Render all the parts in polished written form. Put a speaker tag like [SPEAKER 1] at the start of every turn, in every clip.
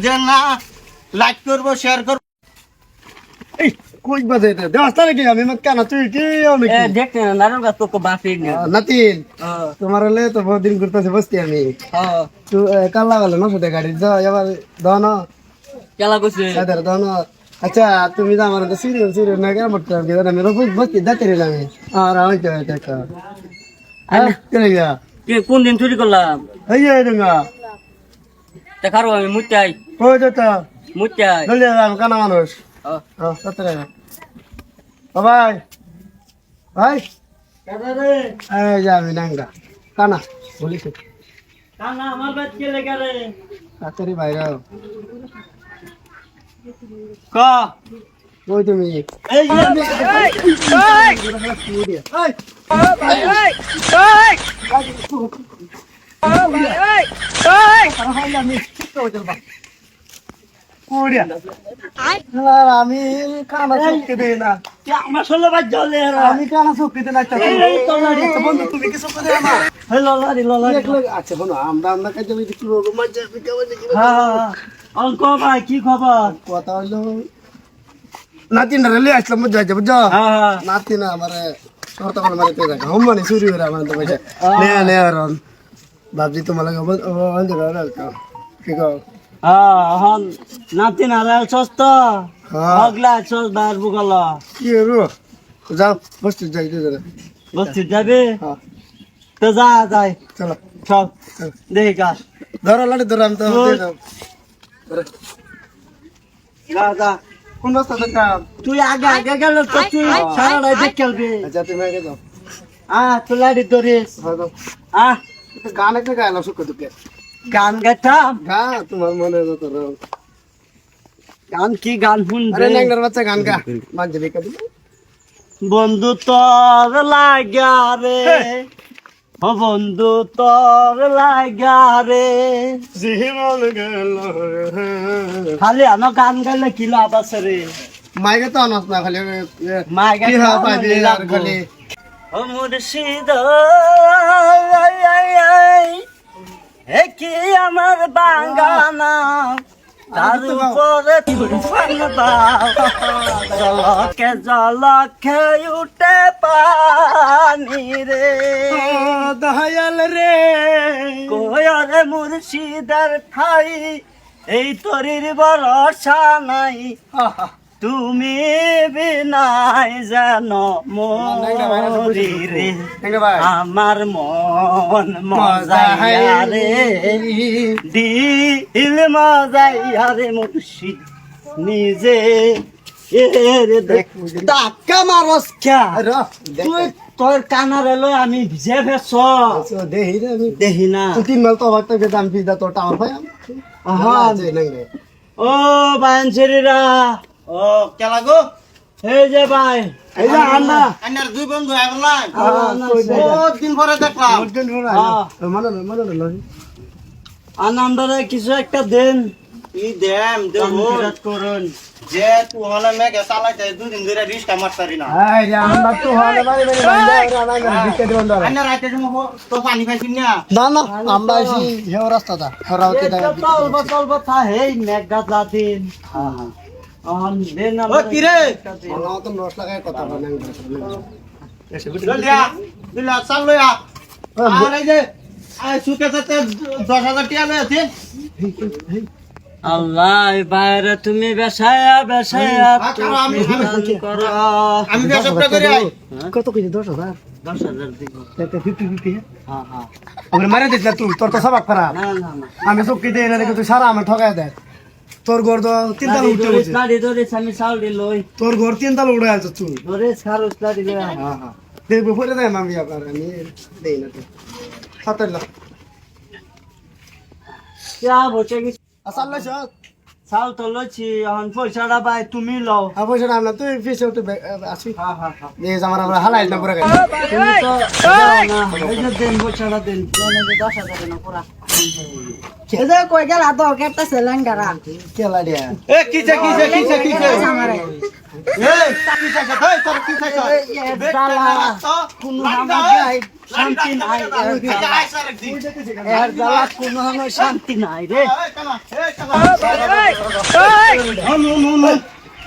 [SPEAKER 1] যে না লাইক করবো শেয়ার করবো
[SPEAKER 2] এই কই বাজে এটা দেওয়াস্তা নাকি আমি মত কানা তুই কি অনেক
[SPEAKER 3] দেখতে না নারুল গাছ তো বাপি না
[SPEAKER 2] নাতিন তোমার হলে তো বহুত দিন ঘুরতেছে বসতি আমি তো কাল্লা গেল না সাথে গাড়ি যা এবার দন
[SPEAKER 3] কেলা কইছে
[SPEAKER 2] সাদার দন আচ্ছা তুমি তো আমার তো সিরিয়াল সিরিয়াল না কেন মত আমি রোজ বসতি দাতে রিলাম আর আমি তো এটা আরে কেন গয়া
[SPEAKER 3] কে কোন দিন চুরি করলাম
[SPEAKER 2] এই যে ডঙ্গা
[SPEAKER 3] দেখারো আমি মুত্তাই
[SPEAKER 2] কই যেতা
[SPEAKER 3] মুত্তাই
[SPEAKER 2] দলে আমি কানা মানুষ সতরে বাবাই ভাই
[SPEAKER 1] দাদা রে
[SPEAKER 2] এই যে আমি নাঙ্গা কানা বলিস
[SPEAKER 1] কানা আমার বাদ কে লেগে রে
[SPEAKER 2] তাড়াতাড়ি বাইরে
[SPEAKER 1] ক
[SPEAKER 2] কই তুমি
[SPEAKER 1] এই যে
[SPEAKER 2] আমি কানা চোখকে দেই না
[SPEAKER 1] আমার ষোলো বাদ জলে
[SPEAKER 2] আমি কানা চোখকে দেই না বন্ধু তুমি কি চোখকে দেই না
[SPEAKER 1] ললারি ললারি
[SPEAKER 2] আচ্ছা বন্ধু আমরা কাজে আমি কি বলবো মজা
[SPEAKER 1] হ্যাঁ অঙ্ক ভাই কি খবর
[SPEAKER 2] কথা হইলো নাতিন রেলে আসলাম বুঝা যাচ্ছে বুঝছো
[SPEAKER 1] হ্যাঁ
[SPEAKER 2] নাতিন আমার করতে পারে মানে দেখা হোম মানে চুরি করে আমার তো পয়সা নে নে আর বাবজি তোমার কি কও
[SPEAKER 1] হন নাতি নারায়ণ সস্ত হগলা সস বার বুগল
[SPEAKER 2] কি রু যাও বসতে যাই তো
[SPEAKER 1] বসতে যাবে
[SPEAKER 2] হ্যাঁ
[SPEAKER 1] তো যা যাই
[SPEAKER 2] চলো
[SPEAKER 1] সব দেখি কাজ
[SPEAKER 2] ধরো লাড়ি ধরো আমি তো
[SPEAKER 1] যা যা
[SPEAKER 2] কোন রাস্তা দেখা
[SPEAKER 1] তুই আগে আগে গেল তো তুই সারাটাই দেখ খেলবি
[SPEAKER 2] আচ্ছা তুমি আগে যাও
[SPEAKER 1] তুই লাড়ি ধরিস
[SPEAKER 2] হ্যাঁ গান একটা গাইলাম সুখ দুঃখে
[SPEAKER 1] গান গাইতাম
[SPEAKER 2] গা তোমার মনে যত
[SPEAKER 1] গান কি গান
[SPEAKER 2] আরে
[SPEAKER 1] শুনবে
[SPEAKER 2] ন্যাংরার বাচ্চা গান গা মাঝে বেকা দিল
[SPEAKER 1] বন্ধু তোর লাগা রে ও বন্ধু তোর লাগা রে
[SPEAKER 2] জীবন গেল
[SPEAKER 1] খালি আমার গান গাইলে কি লাভ আছে রে
[SPEAKER 2] মাইকে তো আনাস না খালি
[SPEAKER 1] মাইকে
[SPEAKER 2] কি
[SPEAKER 1] তো
[SPEAKER 2] হা পাবি
[SPEAKER 1] আনলে
[SPEAKER 2] আর
[SPEAKER 1] লাভ
[SPEAKER 2] খালি
[SPEAKER 1] ও মুর্শিদ হে কি আমার বাঙ্গানা তার উপরে তুফান দাও জলকে জলকে উঠে পানি রে
[SPEAKER 2] দয়াল রে
[SPEAKER 1] কোয়রে মুর্শিদের ঠাই এই তরির ভরসা নাই তুমি বিনাই যেন মরি রে আমার মন মজাইয়া রে দিল মজাইয়া রে মুর্শিদ নিজে ধাক্কা মারস খা তুই তোর কানারে লই আমি ভিজে ফেস
[SPEAKER 2] দেহি রে আমি
[SPEAKER 1] দেখি না
[SPEAKER 2] তিন মাল তো অবাক থেকে দাম পিদা তো টাওয়ার ভাই
[SPEAKER 1] ও বাঞ্ছেরিরা
[SPEAKER 4] ও কেলা গো
[SPEAKER 1] এই যে ভাই
[SPEAKER 2] এই যে আন্না
[SPEAKER 4] আন্নার দুই বন্ধু আইবলাই
[SPEAKER 1] ও
[SPEAKER 4] বহুত দিন পরে দেখলাম
[SPEAKER 1] আনন্দরে কিছু একটা দেন
[SPEAKER 4] ই দেম দেব
[SPEAKER 1] আশীর্বাদ করুন
[SPEAKER 4] যে তুই হলে মেঘে চালাইতে দুদিন ধরে রিস্কা মারতারি না আন্নার রাইতে তো পানি পাইছিস না
[SPEAKER 2] না না আমরা আইছি হেও রাস্তাটা হেরাওতে
[SPEAKER 1] চলবো থা হেই মেঘা জাতিন দেন
[SPEAKER 4] ও কি রে
[SPEAKER 2] তো নষ্ট লাগায় কথা বলেন
[SPEAKER 4] জলদিয়া দিলা চাল লইয়া আর এই যে আই সুকে সাথে 10,000 টাকা লই আছে
[SPEAKER 1] আল্লাহ বাইরে তুমি বেসায়া
[SPEAKER 4] আমি
[SPEAKER 1] করো
[SPEAKER 4] আমি বেসবটা করে আই
[SPEAKER 2] কত কইছে 10,000
[SPEAKER 1] 10,000 দিব
[SPEAKER 2] 50
[SPEAKER 1] হ্যাঁ হ্যাঁ
[SPEAKER 2] আমরা মারা দিছ না তুই তোর তো সবাক খারাপ
[SPEAKER 1] না না না
[SPEAKER 2] আমি চুক্তি দেই না দেখে তুই সারা আমার ঠকায় দেয় তোর ঘর তো তিন তালা উঠতে বসে
[SPEAKER 1] গাড়ি ধরে আমি চাল দিলই
[SPEAKER 2] তোর ঘর তিন তালা উড়ে আছে তুই
[SPEAKER 1] ধরে খারুস গাড়ি ধরে
[SPEAKER 2] হ্যাঁ হ্যাঁ দেখবো পরে দেয় আমি আপনার আমি দেই না তো সাতাল্লা
[SPEAKER 1] क्या बोचे की
[SPEAKER 2] আসাল্লা সব
[SPEAKER 1] চাউল তো লইছি এখন পয়সাটা পাই তুমি লও।
[SPEAKER 2] পয়সাটা আমরা তুই ফিসে উঠে আসি
[SPEAKER 1] হ্যাঁ হ্যাঁ হ্যাঁ
[SPEAKER 2] দেখ আমরা হালাই না পুরা
[SPEAKER 1] তুমি তো যাও না এই যে দেন পয়সাটা দেন 10,000 না পুরা
[SPEAKER 5] এদে কই গেল তো কেটে সেলেন্ডারা
[SPEAKER 2] কেলা দিয়া
[SPEAKER 4] এ কিছে এই কিছে কই তোর কিছে
[SPEAKER 1] কোনো হামাই শান্তি নাই এর জ্বালা কোনো হামাই শান্তি নাই রে।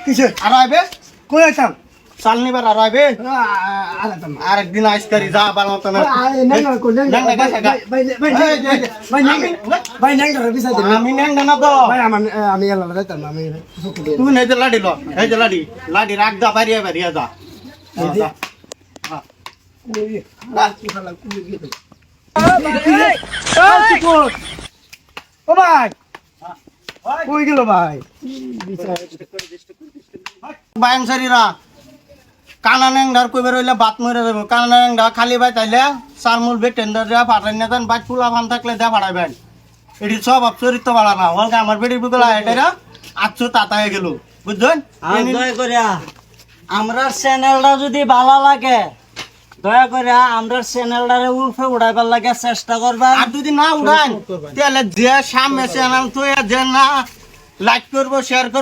[SPEAKER 2] কিসে
[SPEAKER 4] আর আইবে
[SPEAKER 2] কই আইতাম
[SPEAKER 4] চাল নিবার আর আইবে
[SPEAKER 2] আলাতাম
[SPEAKER 4] আরেকদিন আইস করি যা বাল মত না
[SPEAKER 2] ভাই ন্যাংটা বিসা দিন
[SPEAKER 4] আমি নেন না তো
[SPEAKER 2] ভাই আমি এলাম যাইতাম আমি
[SPEAKER 4] তুই নেই যে লাডি ল এই যে লাডি রাখ দা বাড়িয়ে বাড়িয়ে যা
[SPEAKER 2] ও ভাই কই গেল ভাই
[SPEAKER 4] বায়াংসারিরা কানা নেংডার কইবে রইলে বাত মরে যাবে কানা নেংডা খালি বাই তাইলে সারমুল বে টেন্ডার দেয়া ফাটাই না দেন বাই ফুলা ফান থাকলে দেয়া ফাটাইবেন এটি সব চরিত্র বাড়া না হলকে আমার বেটির বুকলা এটারা আচ্ছু তাতা হয়ে গেল বুঝছেন
[SPEAKER 1] আর দয়া করে আমরা চ্যানেলটা যদি ভালো লাগে দয়া করে আমরা চ্যানেলটারে উল্ফে উড়াইবার লাগে চেষ্টা করবা।
[SPEAKER 4] আর যদি না উড়ান তাহলে যে সামনে চ্যানেল তো যে না লাইক করবো শেয়ার করবো